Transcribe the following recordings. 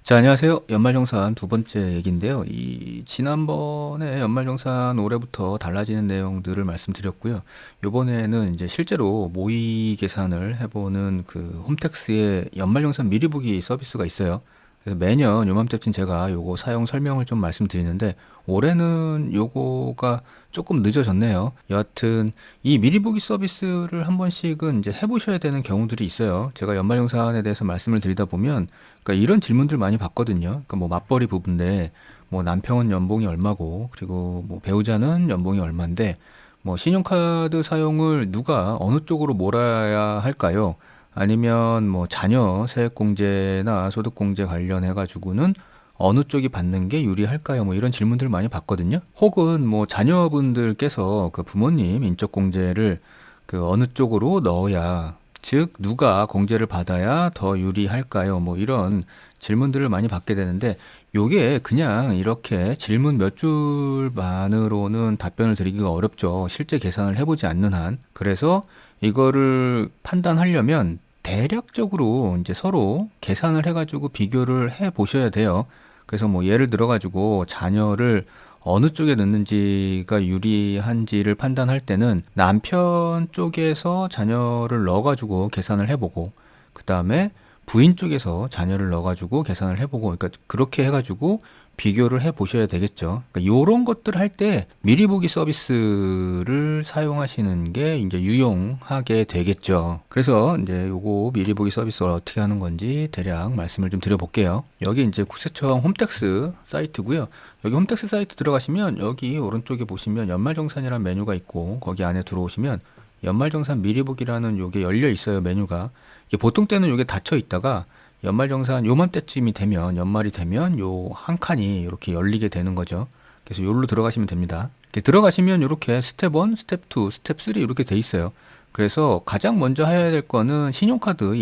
자, 안녕하세요. 연말정산 두 번째 얘기인데요. 지난번에 연말정산 올해부터 달라지는 내용들을 말씀드렸고요. 요번에는 이제 실제로 모의 계산을 해보는 그 홈택스의 연말정산 미리 보기 서비스가 있어요. 그래서 매년 요맘때쯤 제가 요거 사용 설명을 좀 말씀드리는데 올해는 요거가 조금 늦어졌네요. 여하튼 이 미리 보기 서비스를 한 번씩은 이제 해보셔야 되는 경우들이 있어요. 제가 연말정산에 대해서 말씀을 드리다 보면 그러니까 이런 질문들 많이 받거든요. 그러니까 뭐 맞벌이 부부인데 뭐 남편은 연봉이 얼마고 그리고 뭐 배우자는 연봉이 얼마인데 뭐 신용카드 사용을 누가 어느 쪽으로 몰아야 할까요? 아니면 뭐 자녀 세액공제나 소득공제 관련해 가지고는 어느 쪽이 받는 게 유리할까요? 뭐 이런 질문들 많이 받거든요. 혹은 뭐 자녀분들께서 그 부모님 인적공제를 그 어느 쪽으로 넣어야, 즉 누가 공제를 받아야 더 유리할까요? 뭐 이런 질문들을 많이 받게 되는데 요게 그냥 이렇게 질문 몇 줄만으로는 답변을 드리기가 어렵죠. 실제 계산을 해보지 않는 한. 그래서 이거를 판단하려면 대략적으로 이제 서로 계산을 해가지고 비교를 해 보셔야 돼요. 그래서 뭐 예를 들어가지고 자녀를 어느 쪽에 넣는지가 유리한지를 판단할 때는 남편 쪽에서 자녀를 넣어가지고 계산을 해보고, 그 다음에 부인 쪽에서 자녀를 넣어가지고 계산을 해보고, 그러니까 그렇게 해가지고 비교를 해 보셔야 되겠죠. 그러니까 요런 것들 할 때 미리 보기 서비스를 사용하시는 게 이제 유용하게 되겠죠. 그래서 이제 요거 미리 보기 서비스를 어떻게 하는 건지 대략 말씀을 좀 드려볼게요. 여기 이제 국세청 홈택스 사이트고요. 여기 홈택스 사이트 들어가시면 여기 오른쪽에 보시면 연말정산이라는 메뉴가 있고 거기 안에 들어오시면 연말정산 미리 보기라는 요게 열려 있어요, 메뉴가. 이게 보통 때는 요게 닫혀 있다가 연말정산 요맘때쯤이 되면, 연말이 되면 요 한 칸이 이렇게 열리게 되는 거죠. 그래서 요로 들어가시면 됩니다. 이렇게 들어가시면 이렇게 스텝 1, 스텝 2, 스텝 3 이렇게 돼 있어요. 그래서 가장 먼저 해야 될 거는 신용카드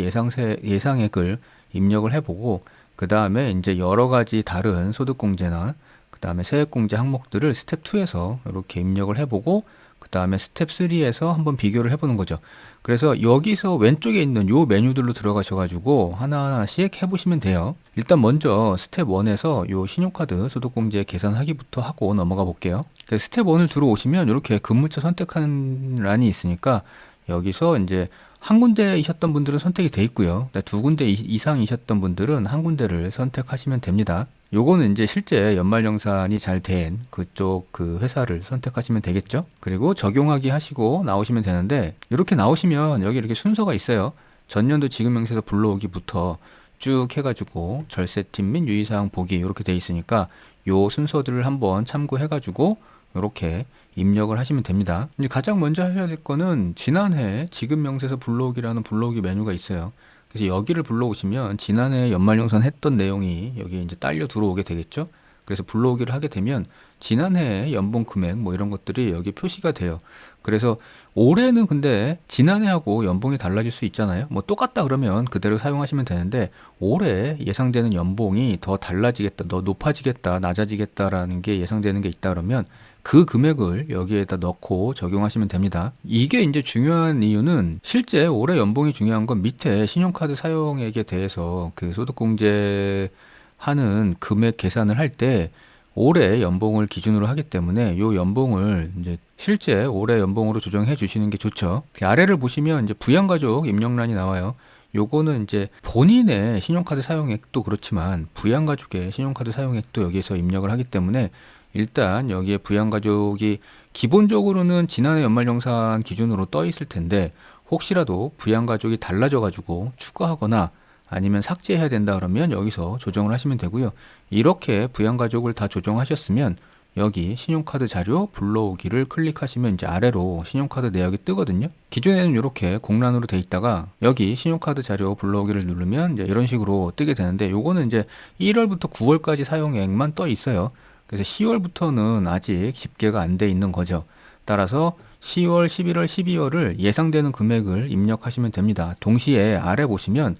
예상액을 입력을 해보고, 그 다음에 이제 여러 가지 다른 소득공제나 그 다음에 세액공제 항목들을 스텝 2에서 이렇게 입력을 해보고, 그 다음에 스텝 3에서 한번 비교를 해보는 거죠. 그래서 여기서 왼쪽에 있는 요 메뉴들로 들어가셔가지고 하나하나씩 해보시면 돼요. 일단 먼저 스텝 1에서 요 신용카드 소득공제 계산하기부터 하고 넘어가 볼게요. 스텝 1을 들어오시면 이렇게 근무처 선택하는 란이 있으니까 여기서 이제 한 군데이셨던 분들은 선택이 돼 있고요. 두 군데 이상이셨던 분들은 한 군데를 선택하시면 됩니다. 요거는 이제 실제 연말정산이 잘 된 그쪽 그 회사를 선택하시면 되겠죠. 그리고 적용하기 하시고 나오시면 되는데, 이렇게 나오시면 여기 이렇게 순서가 있어요. 전년도 지급명세서 불러오기부터 쭉 해가지고 절세팀 및 유의사항 보기 이렇게 돼 있으니까 요 순서들을 한번 참고해가지고 이렇게 입력을 하시면 됩니다. 이제 가장 먼저 하셔야 될 거는 지난해 지급명세서 불러오기라는 불러오기 메뉴가 있어요. 그래서 여기를 불러오시면 지난해 연말정산 했던 내용이 여기 이제 딸려 들어오게 되겠죠. 그래서 불러오기를 하게 되면 지난해 연봉 금액 뭐 이런 것들이 여기 표시가 돼요. 그래서 올해는 근데 지난해하고 연봉이 달라질 수 있잖아요. 뭐 똑같다 그러면 그대로 사용하시면 되는데, 올해 예상되는 연봉이 더 달라지겠다, 더 높아지겠다, 낮아지겠다라는 게 예상되는 게 있다 그러면 그 금액을 여기에다 넣고 적용하시면 됩니다. 이게 이제 중요한 이유는 실제 올해 연봉이 중요한 건 밑에 신용카드 사용액에 대해서 그 소득공제 하는 금액 계산을 할 때 올해 연봉을 기준으로 하기 때문에 요 연봉을 이제 실제 올해 연봉으로 조정해 주시는 게 좋죠. 그 아래를 보시면 이제 부양가족 입력란이 나와요. 요거는 이제 본인의 신용카드 사용액도 그렇지만 부양가족의 신용카드 사용액도 여기에서 입력을 하기 때문에 일단 여기에 부양가족이 기본적으로는 지난해 연말정산 기준으로 떠 있을 텐데, 혹시라도 부양가족이 달라져 가지고 추가하거나 아니면 삭제해야 된다 그러면 여기서 조정을 하시면 되고요. 이렇게 부양가족을 다 조정하셨으면 여기 신용카드 자료 불러오기를 클릭하시면 이제 아래로 신용카드 내역이 뜨거든요. 기존에는 이렇게 공란으로 돼 있다가 여기 신용카드 자료 불러오기를 누르면 이제 이런 식으로 뜨게 되는데, 요거는 이제 1월부터 9월까지 사용액만 떠 있어요. 그래서 10월부터는 아직 집계가 안 돼 있는 거죠. 따라서 10월, 11월, 12월을 예상되는 금액을 입력하시면 됩니다. 동시에 아래 보시면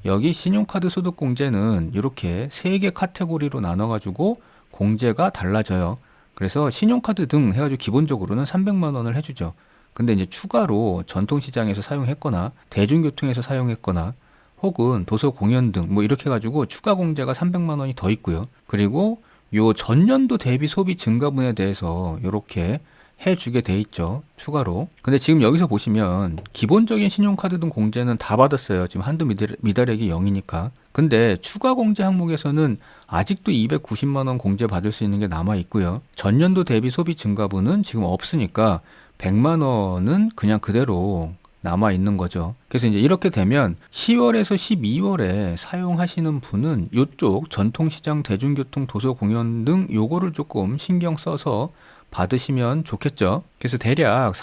여기 신용카드 소득공제는 이렇게 3개 카테고리로 나눠가지고 공제가 달라져요. 그래서 신용카드 등 해가지고 기본적으로는 300만 원을 해주죠. 근데 이제 추가로 전통시장에서 사용했거나 대중교통에서 사용했거나 혹은 도서 공연 등 뭐 이렇게 해가지고 추가 공제가 300만 원이 더 있고요. 그리고 요 전년도 대비 소비 증가분에 대해서 이렇게 해주게 돼 있죠. 추가로. 근데 지금 여기서 보시면 기본적인 신용카드 등 공제는 다 받았어요. 지금 한도 미달액이 0이니까. 근데 추가 공제 항목에서는 아직도 290만 원 공제 받을 수 있는 게 남아 있고요. 전년도 대비 소비 증가분은 지금 없으니까 100만 원은 그냥 그대로 남아 있는 거죠. 그래서 이제 이렇게 되면 10월에서 12월에 사용하시는 분은 이쪽 전통시장, 대중교통, 도서 공연 등 요거를 조금 신경 써서 받으시면 좋겠죠. 그래서 대략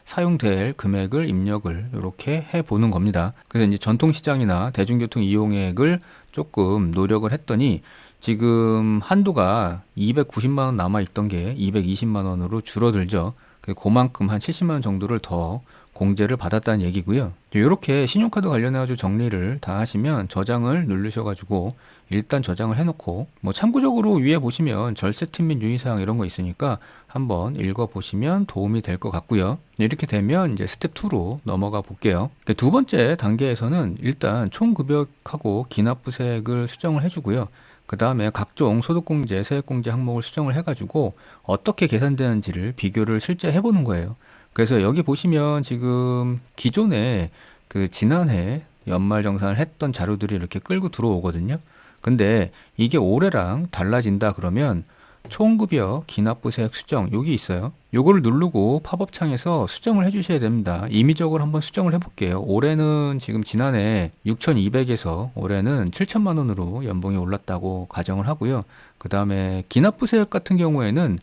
사용될 금액을 입력을 이렇게 해 보는 겁니다. 그래서 이제 전통시장이나 대중교통 이용액을 조금 노력을 했더니 지금 한도가 290만 원 남아 있던 게 220만 원으로 줄어들죠. 그만큼 한 70만 원 정도를 더 공제를 받았다는 얘기고요. 이렇게 신용카드 관련해가지고 정리를 다 하시면 저장을 누르셔가지고 일단 저장을 해놓고 뭐 참고적으로 위에 보시면 절세 팁 및 유의사항 이런 거 있으니까 한번 읽어보시면 도움이 될 것 같고요. 이렇게 되면 이제 스텝 2로 넘어가 볼게요. 두 번째 단계에서는 일단 총급여하고 기납부세액을 수정을 해주고요. 그 다음에 각종 소득공제, 세액공제 항목을 수정을 해가지고 어떻게 계산되는지를 비교를 실제 해보는 거예요. 그래서 여기 보시면 지금 기존에 그 지난해 연말정산을 했던 자료들이 이렇게 끌고 들어오거든요. 근데 이게 올해랑 달라진다 그러면 총급여 기납부세액 수정 여기 있어요. 요거를 누르고 팝업 창에서 수정을 해주셔야 됩니다. 임의적으로 한번 수정을 해볼게요. 올해는 지금 지난해 6,200에서 올해는 7천만 원으로 연봉이 올랐다고 가정을 하고요. 그 다음에 기납부세액 같은 경우에는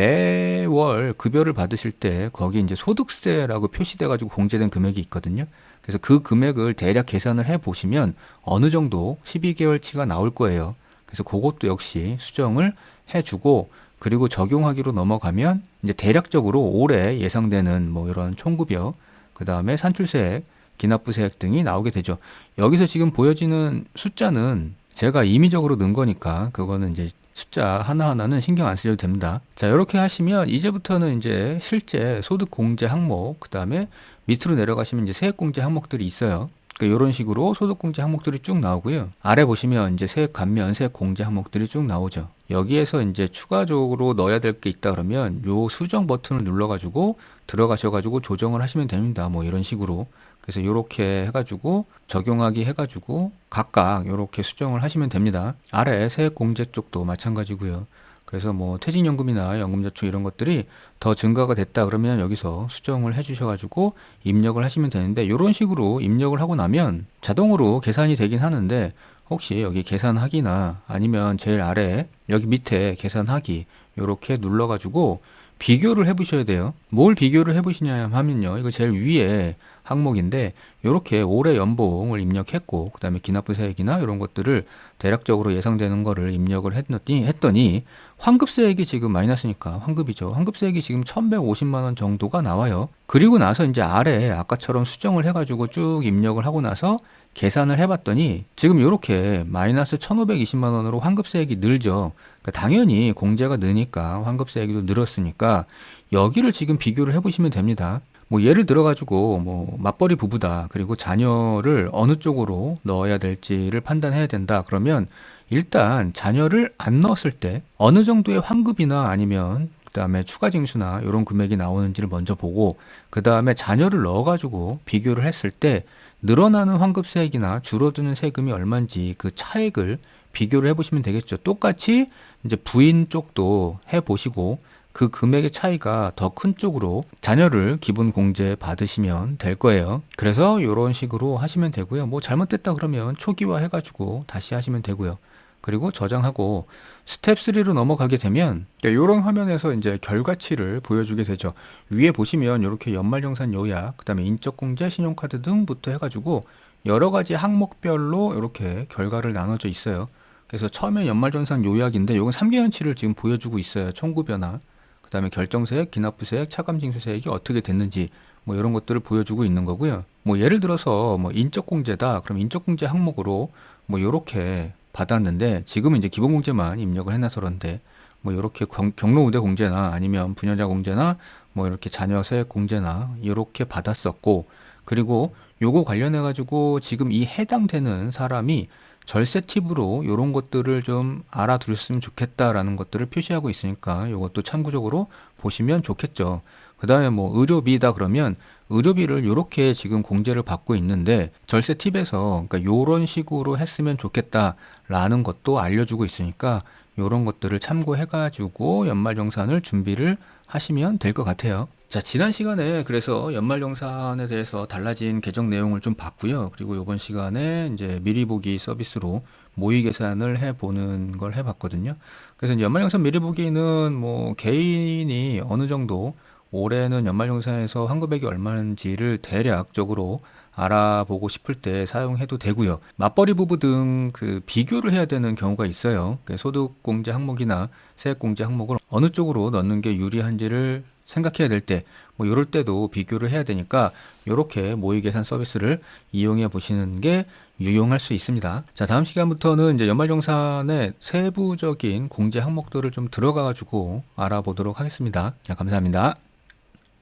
매월 급여를 받으실 때 거기 이제 소득세라고 표시돼 가지고 공제된 금액이 있거든요. 그래서 그 금액을 대략 계산을 해 보시면 어느 정도 12개월치가 나올 거예요. 그래서 그것도 역시 수정을 해주고 그리고 적용하기로 넘어가면 이제 대략적으로 올해 예상되는 뭐 이런 총급여 그 다음에 산출세액, 기납부세액 등이 나오게 되죠. 여기서 지금 보여지는 숫자는 제가 임의적으로 넣은 거니까 그거는 이제 숫자 하나하나는 신경 안 쓰셔도 됩니다. 자, 이렇게 하시면 이제부터는 이제 실제 소득 공제 항목, 그 다음에 밑으로 내려가시면 이제 세액 공제 항목들이 있어요. 그러니까 이런 식으로 소득 공제 항목들이 쭉 나오고요. 아래 보시면 이제 세액 감면, 세액 공제 항목들이 쭉 나오죠. 여기에서 이제 추가적으로 넣어야 될 게 있다 그러면 요 수정 버튼을 눌러가지고 들어가셔가지고 조정을 하시면 됩니다. 뭐 이런 식으로. 그래서 이렇게 해가지고 적용하기 해가지고 각각 이렇게 수정을 하시면 됩니다. 아래 세액공제 쪽도 마찬가지고요. 그래서 뭐 퇴직연금이나 연금저축 이런 것들이 더 증가가 됐다 그러면 여기서 수정을 해 주셔가지고 입력을 하시면 되는데 이런 식으로 입력을 하고 나면 자동으로 계산이 되긴 하는데 혹시 여기 계산하기나 아니면 제일 아래 여기 밑에 계산하기 이렇게 눌러가지고 비교를 해 보셔야 돼요. 뭘 비교를 해 보시냐 하면요. 이거 제일 위에 항목인데 이렇게 올해 연봉을 입력했고 그 다음에 기납부세액이나 이런 것들을 대략적으로 예상되는 거를 입력을 했더니 환급세액이 지금 마이너스니까 환급이죠. 환급세액이 지금 1150만 원 정도가 나와요. 그리고 나서 이제 아래 아까처럼 수정을 해가지고 쭉 입력을 하고 나서 계산을 해봤더니 지금 이렇게 마이너스 1520만 원으로 환급세액이 늘죠. 그러니까 당연히 공제가 느니까 환급세액이 늘었으니까 여기를 지금 비교를 해보시면 됩니다. 뭐 예를 들어 가지고 뭐 맞벌이 부부다. 그리고 자녀를 어느 쪽으로 넣어야 될지를 판단해야 된다. 그러면 일단 자녀를 안 넣었을 때 어느 정도의 환급이나 아니면 그다음에 추가 징수나 이런 금액이 나오는지를 먼저 보고 그다음에 자녀를 넣어 가지고 비교를 했을 때 늘어나는 환급세액이나 줄어드는 세금이 얼마인지 그 차액을 비교를 해 보시면 되겠죠. 똑같이 이제 부인 쪽도 해 보시고 그 금액의 차이가 더 큰 쪽으로 자녀를 기본 공제 받으시면 될 거예요. 그래서 이런 식으로 하시면 되고요. 뭐 잘못됐다 그러면 초기화 해가지고 다시 하시면 되고요. 그리고 저장하고 스텝 3로 넘어가게 되면 이런 화면에서 이제 결과치를 보여주게 되죠. 위에 보시면 이렇게 연말정산 요약, 그 다음에 인적공제, 신용카드 등부터 해가지고 여러 가지 항목별로 이렇게 결과를 나눠져 있어요. 그래서 처음에 연말정산 요약인데 이건 3개월치를 지금 보여주고 있어요. 총급여나 그 다음에 결정세액, 기납부세액, 차감징수세액이 어떻게 됐는지 뭐 이런 것들을 보여주고 있는 거고요. 뭐 예를 들어서 뭐 인적공제다. 그럼 인적공제 항목으로 뭐 이렇게 받았는데 지금은 이제 기본공제만 입력을 해놔서 그런데 뭐 이렇게 경로우대 공제나 아니면 분여자 공제나 뭐 이렇게 자녀 세액 공제나 이렇게 받았었고 그리고 요거 관련해 가지고 지금 이 해당되는 사람이 절세 팁으로 요런 것들을 좀 알아두셨으면 좋겠다라는 것들을 표시하고 있으니까 요것도 참고적으로 보시면 좋겠죠. 그 다음에 뭐 의료비다 그러면 의료비를 요렇게 지금 공제를 받고 있는데 절세 팁에서 그러니까 요런 식으로 했으면 좋겠다라는 것도 알려주고 있으니까 요런 것들을 참고해 가지고 연말정산을 준비를 하시면 될 것 같아요. 자, 지난 시간에 그래서 연말정산에 대해서 달라진 계정 내용을 좀 봤고요. 그리고 이번 시간에 이제 미리 보기 서비스로 모의 계산을 해보는 걸 해봤거든요. 그래서 이제 연말정산 미리 보기는 뭐 개인이 어느 정도 올해는 연말정산에서 환급액이 얼마인지를 대략적으로 알아보고 싶을 때 사용해도 되고요. 맞벌이 부부 등 그 비교를 해야 되는 경우가 있어요. 그 소득공제 항목이나 세액공제 항목을 어느 쪽으로 넣는 게 유리한지를 생각해야 될 때, 뭐 이럴 때도 비교를 해야 되니까 이렇게 모의 계산 서비스를 이용해 보시는 게 유용할 수 있습니다. 자, 다음 시간부터는 이제 연말정산의 세부적인 공제 항목들을 좀 들어가 가지고 알아보도록 하겠습니다. 자, 감사합니다.